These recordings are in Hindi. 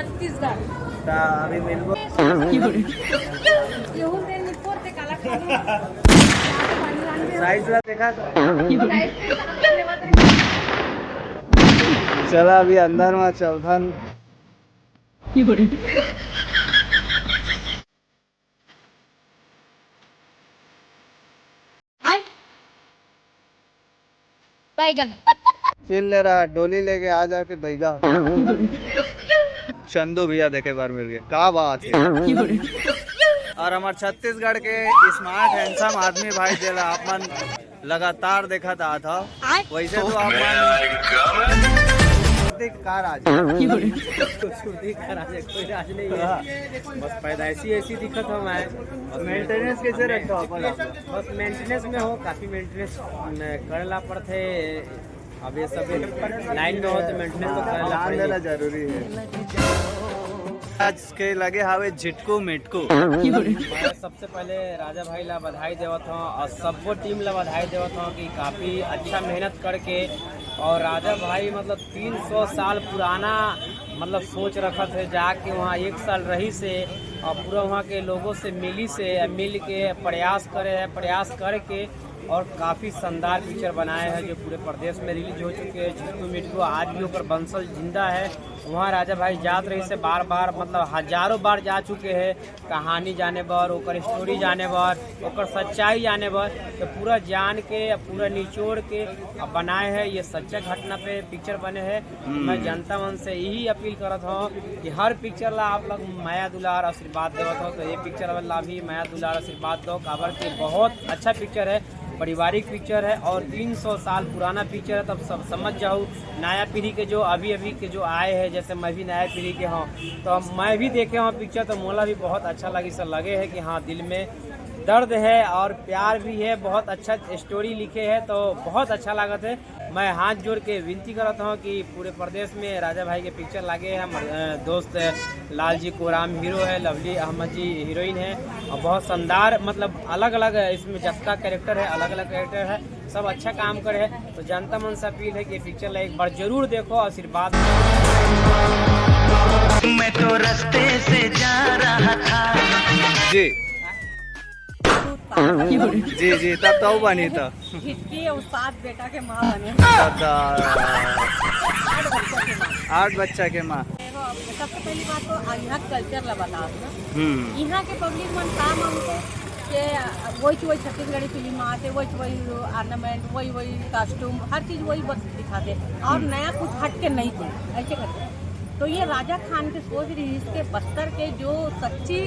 छत्तीसगढ़ अभी मिलबो साइज ला देखा चला अभी अंदर में चौथन बैगन चिल ले रहा डोली लेके आ जाके बैगा चंदू भैया देखे बार मिल गए क्या बात है। और हमारे छत्तीसगढ़ के स्मार्ट हैंडसम आदमी भाई जेला अपन लगातार देखा था वैसे तो अपन का राज कोई राज नहीं है, बस पैदाइशी ऐसी दिक्कत हो मैं मेंटेनेंस कैसे रखते हो अपन बस मेंटेनेंस में हो, काफी मेंटेनेंस करेला पड़ते। अब ये सब लाइन में हो तो मेंटेनेंस तो करेला ध्यान देना पड़ेगा। जरूरी है। आज के लगे हावे झिटकू मिटकू मैं सबसे पहले राजा भाई ला बधाई देवत हूँ और सबको टीम ला बधाई देवत हूँ कि काफ़ी अच्छा मेहनत करके और राजा भाई मतलब 300 साल पुराना मतलब सोच रखा थे जाके वहाँ 1 साल रही से और पूरा वहाँ के लोगों से मिल के प्रयास करके और काफ़ी शानदार पिक्चर बनाए हैं जो पूरे प्रदेश में रिलीज हो चुके हैं। झिटकू मिटकू आज भी ऊपर बंसल जिंदा है। वहाँ राजा भाई जात रही से बार बार मतलब हजारों बार जा चुके हैं कहानी जाने पर, ओकर स्टोरी जाने पर, ओकर सच्चाई जाने पर, तो पूरा जान के पूरा निचोड़ के बनाए हैं। ये सच्चा घटना पे पिक्चर बने हैं। मैं जनता मन से यही अपील करत हूँ कि हर पिक्चर ला आप लोग माया दुलार आशीर्वाद देवत हो, तो ये पिक्चर ला भी माया दुलार आशीर्वाद दो। काबर के बहुत अच्छा पिक्चर है, पारिवारिक पिक्चर है और 300 साल पुराना पिक्चर है। तब सब समझ जाओ नया पीढ़ी के जो अभी के जो आए हैं, जैसे मैं भी नया पीढ़ी के हूँ तो मैं भी देखे हूँ पिक्चर, तो मोला भी बहुत अच्छा लगी। सर लगे है कि हाँ दिल में दर्द है और प्यार भी है, बहुत अच्छा स्टोरी लिखे है, तो बहुत अच्छा लागत है। मैं हाथ जोड़ के विनती करता हूँ कि पूरे प्रदेश में राजा भाई के पिक्चर लगे हैं। हमारे दोस्त लाल जी कोराम हीरो है, लवली अहमद जी हीरोइन है और बहुत शानदार मतलब अलग अलग इसमें जत्ता कैरेक्टर है, अलग अलग कैरेक्टर है, सब अच्छा काम करे है। तो जनता मन से अपील है कि पिक्चर ला एक बार जरूर देखो, आशीर्वाद। मैं तो रास्ते से जा रहा था जी जी तब तो बनी था हिटकी उस्ताद बेटा के माँ बने 8 बच्चा के माँ। सबसे पहली बात तो यहाँ कल्चर ला बता ना, यहाँ के पब्लिक मन का मानते कि वही छत्तीसगढ़ी फिल्म आते, वही ऑर्नामेंट, वही कॉस्ट्यूम, हर चीज़ वही बस दिखाते और नया कुछ हट के नहीं थे ऐसे करते। तो ये राजा खान के सोच रही इसके बस्तर के जो सच्ची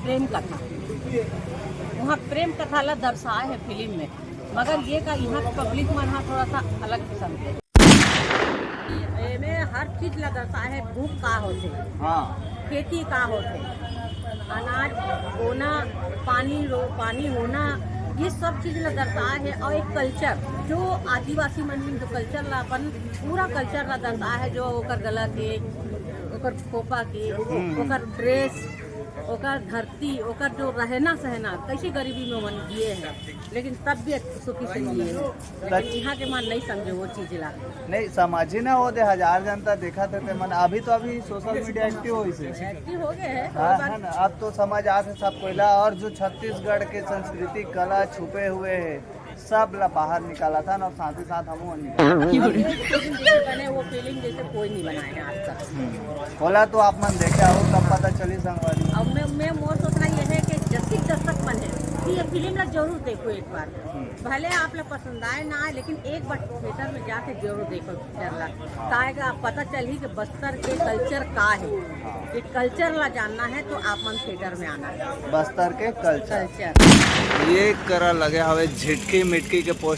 प्रेम कथा, वहाँ प्रेम कथा ला दर्शाए है फिल्म में, मगर ये का यहाँ के पब्लिक मन थोड़ा सा अलग किस्म के में हर चीज ला दर्शाए है। भूख का होते, खेती का होते, अनाज होना, पानी होना, ये सब चीज ला दर्शाए है। और एक कल्चर जो आदिवासी मन जो कल्चर ला अपन पूरा कल्चर ला दर्शाए है, जो ओकर गला के, ओकर खोपा के, ओकर ड्रेस, ओकर धरती, ओकर जो रहना सहना, कैसी गरीबी में मन जिए हैं लेकिन तब भी सुखी से जिए हैं। लेकिन यहाँ के मन नहीं समझे वो चीज ला, नहीं समझी ना हो दे। 1000 जनता देखा थे मन अभी तो अभी सोशल मीडिया एक्टिव हो गए हैं। है ना, अब तो समझ आते सब कोयला। और जो छत्तीसगढ़ के संस्कृति कला छुपे हुए है सब ला बाहर निकाला था ना, साथ ही साथ हम बने वो फीलिंग जैसे कोई नहीं बनाए हैं आज तक। बोला तो आप मन देखे हो तब पता चली संगवारी। अब मैं मोर सोचना ये है कि जैसी दर्शक मन है कि ये फिल्म ला जरूर देखो एक बार, भले आप लोग पसंद आए ना आए, लेकिन एक बार थिएटर में जाके जरूर देखो पिक्चर ला। का पता चली कि बस्तर के कल्चर का है, ये कल्चर ला जानना है तो आप मन थिएटर में आना है। बस्तर के कल्चर कल्चर ये करा लगे हवे झिटकी मिटकी के पोस्ट